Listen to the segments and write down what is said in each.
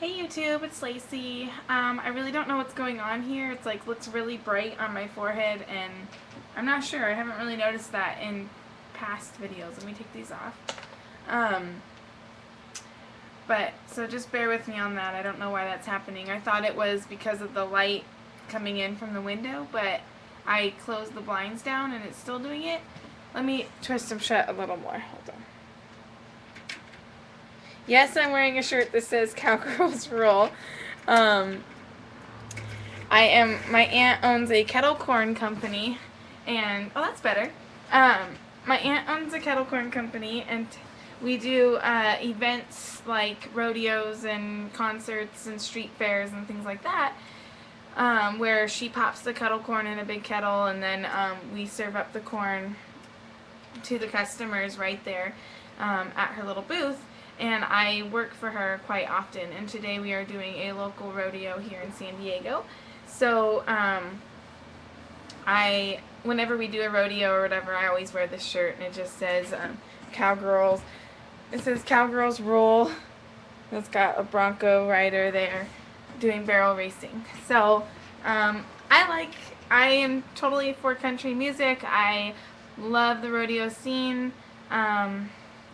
Hey YouTube, it's Lacey. I really don't know what's going on here. It's like looks really bright on my forehead and I'm not sure. I haven't really noticed that in past videos. Let me take these off. So just bear with me on that. I don't know why that's happening. I thought it was because of the light coming in from the window, but I closed the blinds down and it's still doing it. Let me twist them shut a little more. Hold on. Yes, I'm wearing a shirt that says Cowgirls Rule. My aunt owns a kettle corn company, and, oh, that's better. My aunt owns a kettle corn company, and we do events like rodeos and concerts and street fairs and things like that, where she pops the kettle corn in a big kettle, and then we serve up the corn to the customers right there at her little booth. And I work for her quite often, and today we are doing a local rodeo here in San Diego. So whenever we do a rodeo or whatever, I always wear this shirt, and it just says Cowgirls. It says Cowgirls Rule. It's got a Bronco rider there doing barrel racing. So I am totally for country music. I love the rodeo scene.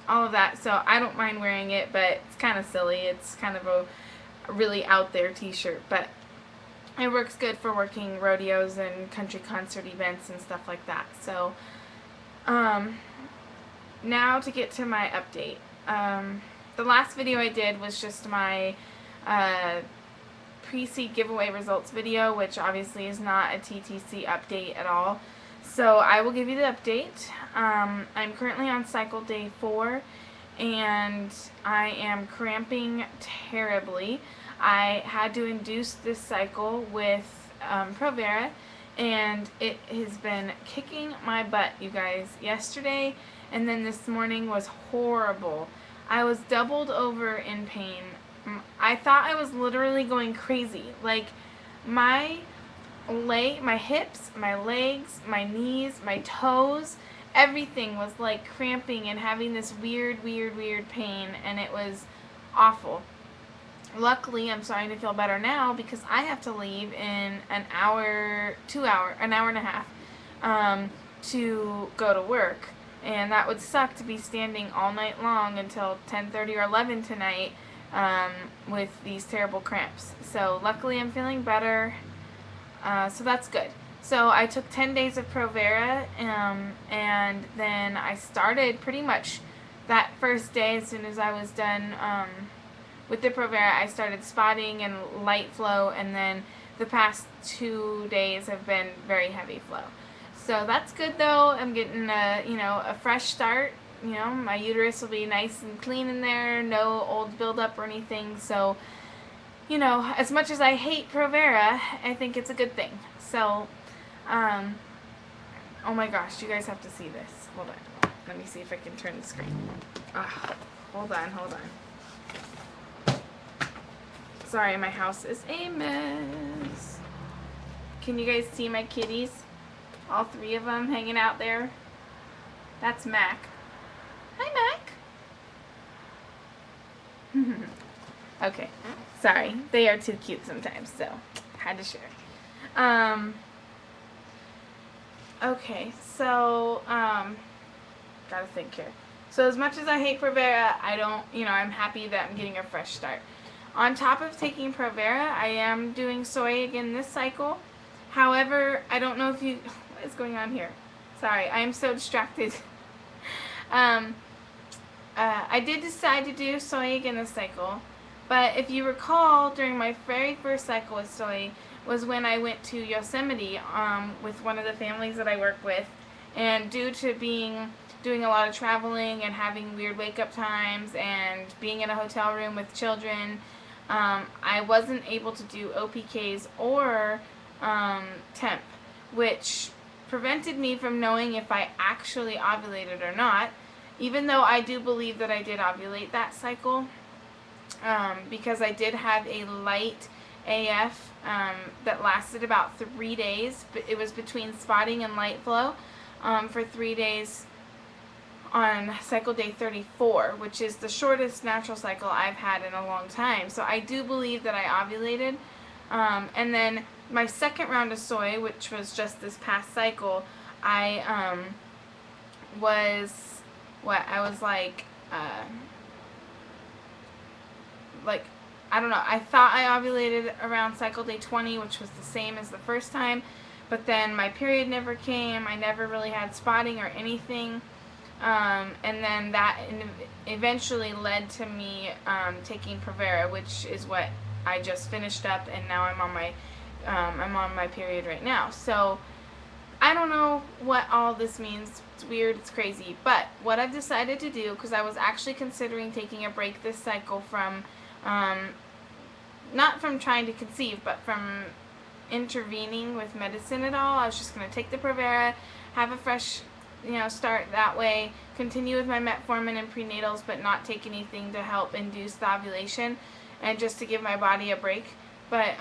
All of that, so I don't mind wearing it, but it's kind of silly. It's kind of a really out there t-shirt, but it works good for working rodeos and country concert events and stuff like that. So now to get to my update. The last video I did was just my pre-seed giveaway results video, which obviously is not a TTC update at all. So I will give you the update. I'm currently on cycle day 4 and I am cramping terribly. I had to induce this cycle with Provera, and it has been kicking my butt, you guys. Yesterday and then this morning was horrible. I was doubled over in pain. I thought I was literally going crazy. Like my hips, my legs, my knees, my toes, everything was like cramping and having this weird pain, and it was awful. Luckily, I'm starting to feel better now because I have to leave in an hour and a half to go to work, and that would suck to be standing all night long until 10:30 or 11 tonight with these terrible cramps. So luckily I'm feeling better. So that's good. So I took 10 days of Provera, and then I started pretty much that first day. As soon as I was done with the Provera, I started spotting and light flow, and then the past 2 days have been very heavy flow. So that's good though. I'm getting a fresh start. My uterus will be nice and clean in there, no old buildup or anything. So as much as I hate Provera, I think it's a good thing. So, oh my gosh, you guys have to see this. Hold on. Let me see if I can turn the screen. Hold on. Sorry, my house is a mess. Can you guys see my kitties? All 3 of them hanging out there. That's Mac. Hi, Mac. Okay, sorry. They are too cute sometimes, so had to share. Okay, so, gotta think here. So as much as I hate Provera, I'm happy that I'm getting a fresh start. On top of taking Provera, I am doing soy again this cycle. However, I don't know if you, what is going on here? Sorry, I am so distracted. I did decide to do soy again this cycle. But if you recall, during my very first cycle with soy was when I went to Yosemite with one of the families that I work with, and due to doing a lot of traveling and having weird wake-up times and being in a hotel room with children, I wasn't able to do OPKs or temp, which prevented me from knowing if I actually ovulated or not, even though I do believe that I did ovulate that cycle. Because I did have a light AF that lasted about 3 days, but it was between spotting and light flow for 3 days on cycle day 34, which is the shortest natural cycle I've had in a long time. So I do believe that I ovulated. And then my second round of soy, which was just this past cycle, I was I don't know, I thought I ovulated around cycle day 20, which was the same as the first time, but then my period never came, I never really had spotting or anything, and then that eventually led to me taking Provera, which is what I just finished up, and now I'm on my period right now. So I don't know what all this means. It's weird, it's crazy, but what I've decided to do, because I was actually considering taking a break this cycle from not from trying to conceive, but from intervening with medicine at all. I was just going to take the Provera, have a fresh, start that way, continue with my metformin and prenatals, but not take anything to help induce the ovulation, and just to give my body a break. But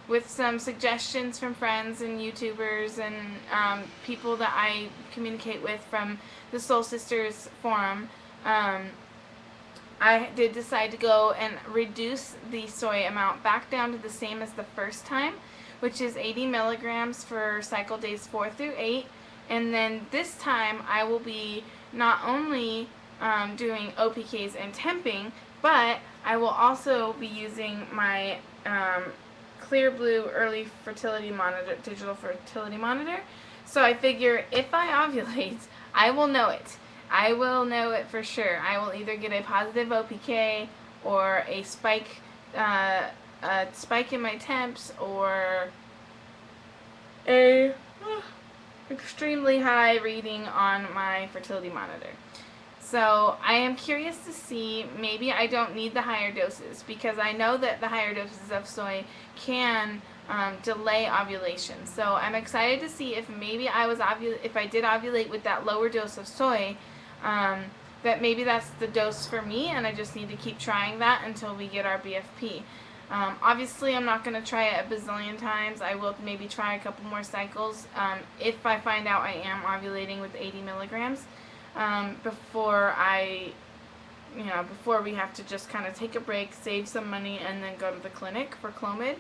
with some suggestions from friends and YouTubers and people that I communicate with from the Soul Sisters forum, I did decide to go and reduce the soy amount back down to the same as the first time, which is 80 milligrams for cycle days 4 through 8. And then this time I will be not only doing OPKs and temping, but I will also be using my Clear Blue Early Fertility Monitor, digital fertility monitor. So I figure if I ovulate, I will know it. I will know it for sure. I will either get a positive OPK or a spike in my temps, or a extremely high reading on my fertility monitor. So I am curious to see, maybe I don't need the higher doses, because I know that the higher doses of soy can delay ovulation. So I'm excited to see if maybe if I did ovulate with that lower dose of soy, that maybe that's the dose for me, and I just need to keep trying that until we get our BFP. Obviously, I'm not going to try it a bazillion times. I will maybe try a couple more cycles if I find out I am ovulating with 80 milligrams before we have to just kind of take a break, save some money, and then go to the clinic for Clomid.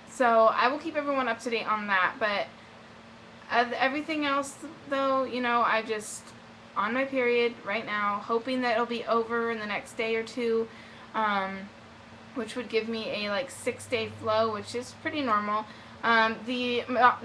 So I will keep everyone up to date on that. But everything else, though, I just on my period right now, hoping that it'll be over in the next day or two, which would give me a 6-day flow, which is pretty normal. The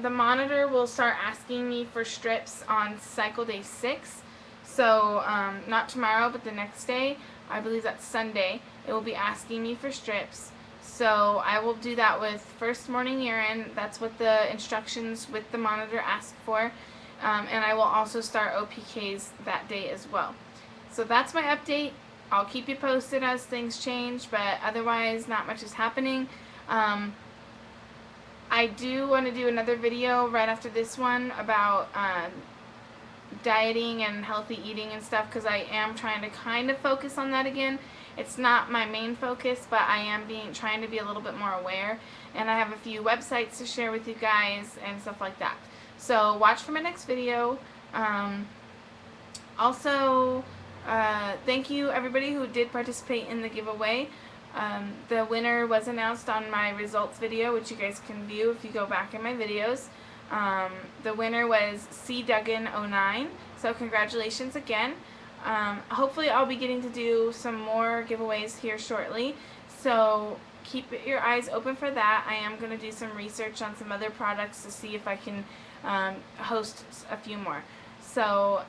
monitor will start asking me for strips on cycle day 6, so not tomorrow, but the next day. I believe that's Sunday. It will be asking me for strips, so I will do that with first morning urine. That's what the instructions with the monitor ask for. And I will also start OPKs that day as well. So that's my update. I'll keep you posted as things change, but otherwise not much is happening. I do want to do another video right after this one about dieting and healthy eating and stuff, because I am trying to kind of focus on that again. It's not my main focus, but I am trying to be a little bit more aware, and I have a few websites to share with you guys and stuff like that. So watch for my next video. Also, thank you everybody who did participate in the giveaway. The winner was announced on my results video, which you guys can view if you go back in my videos. The winner was CDuggan09, so congratulations again. Hopefully I'll be getting to do some more giveaways here shortly, so keep your eyes open for that. I am going to do some research on some other products to see if I can host a few more. So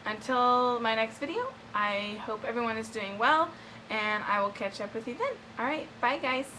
until my next video, I hope everyone is doing well, and I will catch up with you then. Alright, bye guys.